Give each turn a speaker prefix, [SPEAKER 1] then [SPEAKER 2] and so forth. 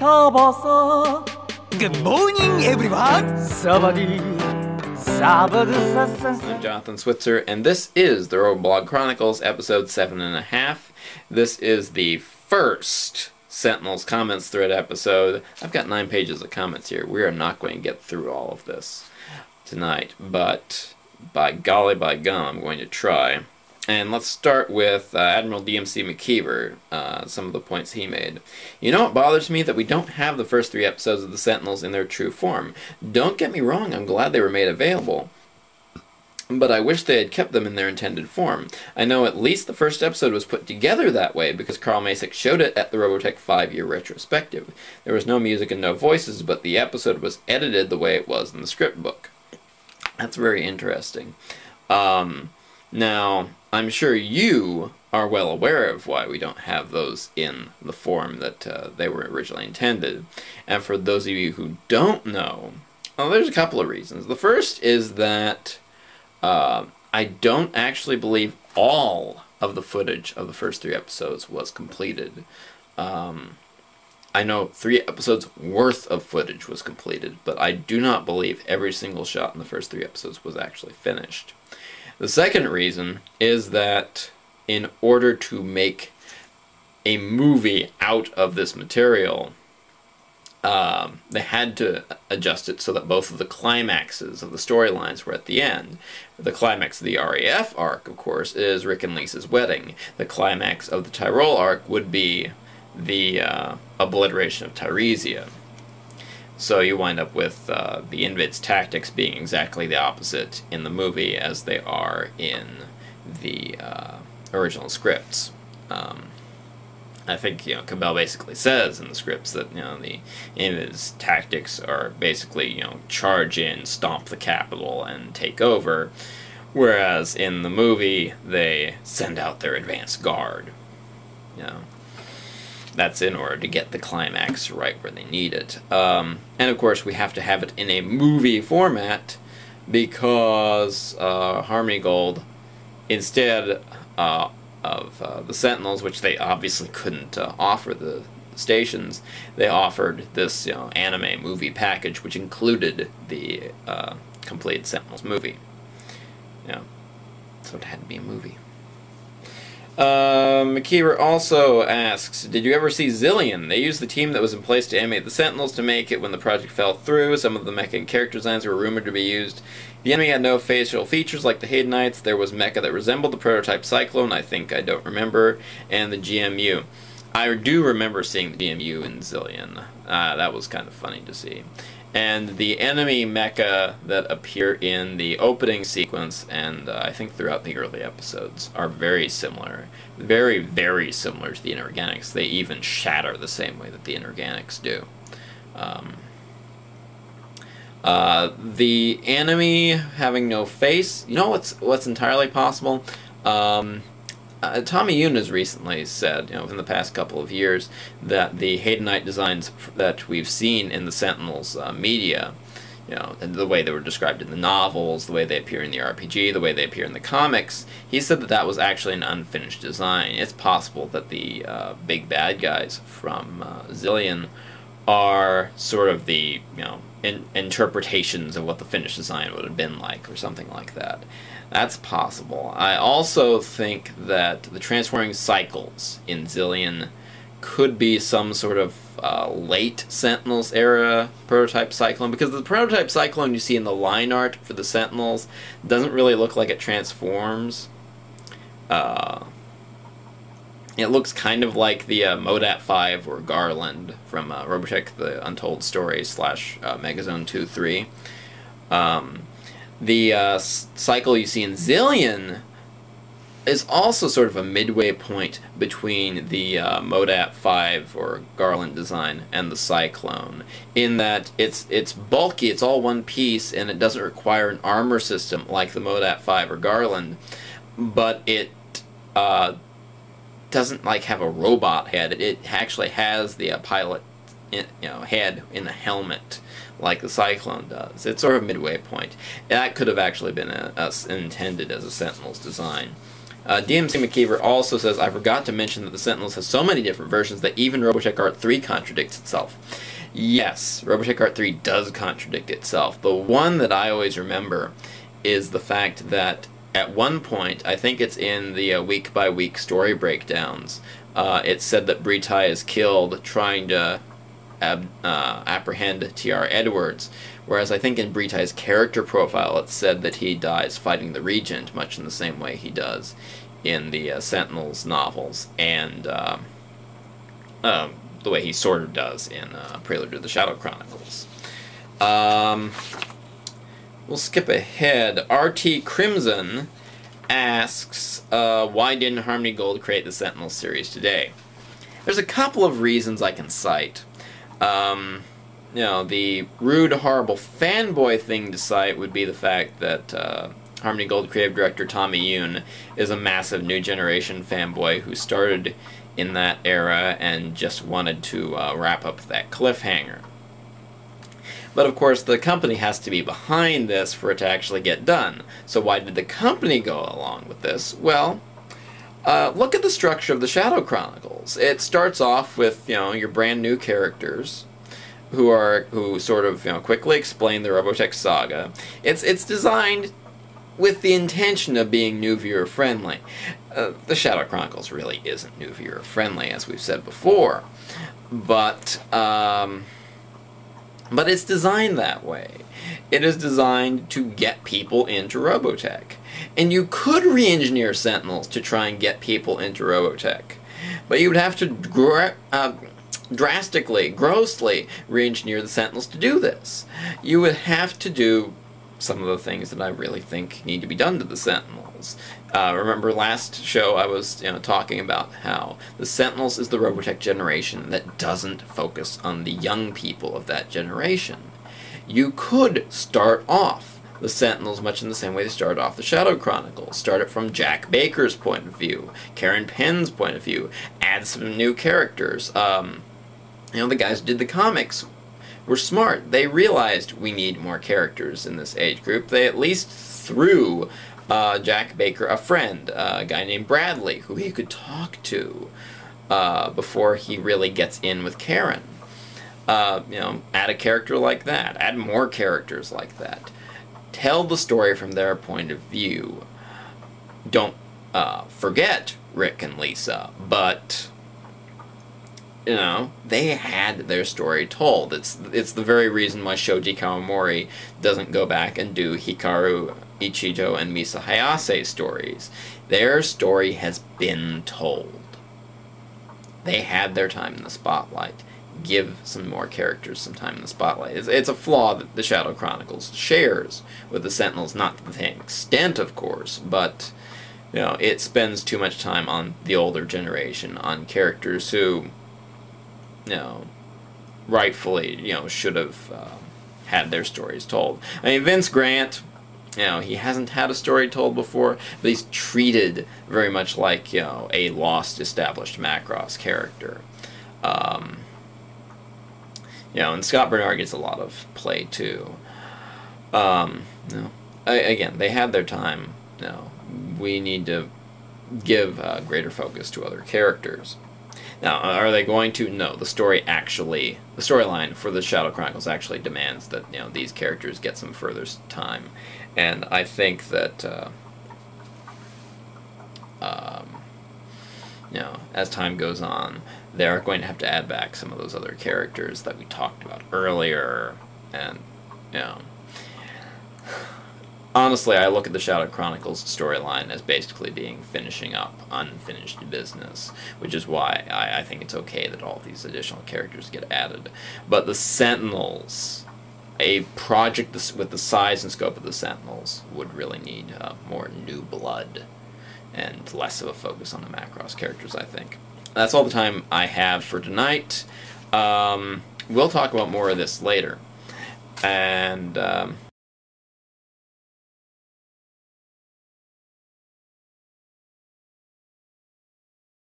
[SPEAKER 1] 타버서
[SPEAKER 2] Good morning, everyone!
[SPEAKER 1] 사바디 사바드 사산사.
[SPEAKER 3] I'm Jonathan Switzer, and this is the Roboblog Chronicles, episode 7.5. This is the first Sentinels comments thread episode. I've got 9 pages of comments here. We are not going to get through all of this tonight, but by golly, by gum, I'm going to try. And let's start with Admiral DMC McKeever, some of the points he made. You know, it bothers me that we don't have the first 3 episodes of the Sentinels in their true form. Don't get me wrong, I'm glad they were made available, but I wish they had kept them in their intended form. I know at least the first episode was put together that way because Carl Macek showed it at the Robotech 5-year retrospective. There was no music and no voices, but the episode was edited the way it was in the script book. That's very interesting. Now, I'm sure you are well aware of why we don't have those in the form that they were originally intended. And for those of you who don't know, well, there's a couple of reasons. The first is that I don't actually believe all of the footage of the first 3 episodes was completed. I know 3 episodes worth of footage was completed, but I do not believe every single shot in the first 3 episodes was actually finished. The second reason is that in order to make a movie out of this material, they had to adjust it so that both of the climaxes of the storylines were at the end. The climax of the RAF arc, of course, is Rick and Lisa's wedding. The climax of the Tyrol arc would be the obliteration of Tyresia. So you wind up with the Invid's tactics being exactly the opposite in the movie as they are in the original scripts. I think, Cabell basically says in the scripts that, the Invid's tactics are basically, charge in, stomp the capital, and take over, whereas in the movie they send out their advance guard. That's in order to get the climax right where they need it. And of course we have to have it in a movie format because Harmony Gold, instead of the Sentinels, which they obviously couldn't offer the stations, they offered this anime movie package which included the complete Sentinels movie. So it had to be a movie. McKeever also asks, did you ever see Zillion? They used the team that was in place to animate the Sentinels to make it when the project fell through. Some of the mecha and character designs were rumored to be used. The enemy had no facial features like the Haydenites. There was mecha that resembled the prototype Cyclone, I don't remember, and the GMU. I do remember seeing the GMU in Zillion. That was kind of funny to see. And the enemy mecha that appear in the opening sequence, and I think throughout the early episodes, are very similar. Very, very similar to the inorganics. They even shatter the same way that the inorganics do. The enemy having no face, what's entirely possible? Tommy Yoon has recently said, in the past couple of years, that the Haydenite designs that we've seen in the Sentinels media, the way they were described in the novels, the way they appear in the RPG, the way they appear in the comics, he said that that was actually an unfinished design. It's possible that the big bad guys from Zillion are sort of the, interpretations of what the finished design would have been like, or something like that. That's possible. I also think that the transforming cycles in Zillion could be some sort of late Sentinels era prototype Cyclone, because the prototype Cyclone you see in the line art for the Sentinels doesn't really look like it transforms. It looks kind of like the Modat 5 or Garland from Robotech the Untold Story / Megazone 2-3. The cycle you see in Zillion is also sort of a midway point between the Modat 5 or Garland design and the Cyclone, in that it's bulky, it's all one piece, and it doesn't require an armor system like the Modat 5 or Garland, but it doesn't have a robot head. It actually has the pilot head in the helmet like the Cyclone does. It's sort of a midway point. That could have actually been intended as a Sentinels design. DMC McKeever also says, I forgot to mention that the Sentinels has so many different versions that even Robotech Art 3 contradicts itself. Yes, Robotech Art 3 does contradict itself. The one that I always remember is the fact that at one point, I think it's in the week-by-week story breakdowns, it said that Britai is killed trying to apprehend T.R. Edwards, whereas I think in Britai's character profile it said that he dies fighting the Regent, much in the same way he does in the Sentinels novels, and the way he sort of does in Prelude to the Shadow Chronicles. We'll skip ahead. RT Crimson asks, why didn't Harmony Gold create the Sentinels series today? There's a couple of reasons I can cite. The rude, horrible fanboy thing to cite would be the fact that Harmony Gold creative director Tommy Yoon is a massive New Generation fanboy who started in that era and just wanted to wrap up that cliffhanger. But of course, the company has to be behind this for it to actually get done. So why did the company go along with this? Well, look at the structure of the Shadow Chronicles. It starts off with, your brand new characters who sort of, quickly explain the Robotech saga. It's designed with the intention of being new viewer friendly. The Shadow Chronicles really isn't new viewer friendly, as we've said before, but it's designed that way. It is designed to get people into Robotech. And you could re-engineer Sentinels to try and get people into Robotech, but you would have to drastically, grossly re-engineer the Sentinels to do this. You would have to do some of the things that I really think need to be done to the Sentinels. Remember last show I was talking about how the Sentinels is the Robotech generation that doesn't focus on the young people of that generation. You could start off the Sentinels much in the same way they started off the Shadow Chronicles. Start it from Jack Baker's point of view, Karen Penn's point of view, add some new characters. The guys who did the comics were smart. They realized we need more characters in this age group. They at least threw Jack Baker a friend, a guy named Bradley, who he could talk to before he really gets in with Karen. Add a character like that. Add more characters like that. Tell the story from their point of view. Don't forget Rick and Lisa, but they had their story told. It's the very reason why Shoji Kawamori doesn't go back and do Hikaru Ichijo and Misa Hayase stories. Their story has been told. They had their time in the spotlight. Give some more characters some time in the spotlight. It's a flaw that the Shadow Chronicles shares with the Sentinels, not to the same extent, of course, but it spends too much time on the older generation, on characters who rightfully, should have had their stories told. I mean, Vince Grant, he hasn't had a story told before, but he's treated very much like, a lost, established Macross character. And Scott Bernard gets a lot of play, too. Again, they had their time. We need to give greater focus to other characters. Now, are they going to? No, the storyline for the Shadow Chronicles actually demands that, these characters get some further time. And I think that, as time goes on, they're going to have to add back some of those other characters that we talked about earlier. And, honestly, I look at the Shadow Chronicles storyline as basically being finishing up unfinished business, which is why I think it's okay that all these additional characters get added. But the Sentinels, a project with the size and scope of the Sentinels, would really need more new blood and less of a focus on the Macross characters, I think. That's all the time I have for tonight. We'll talk about more of this later. And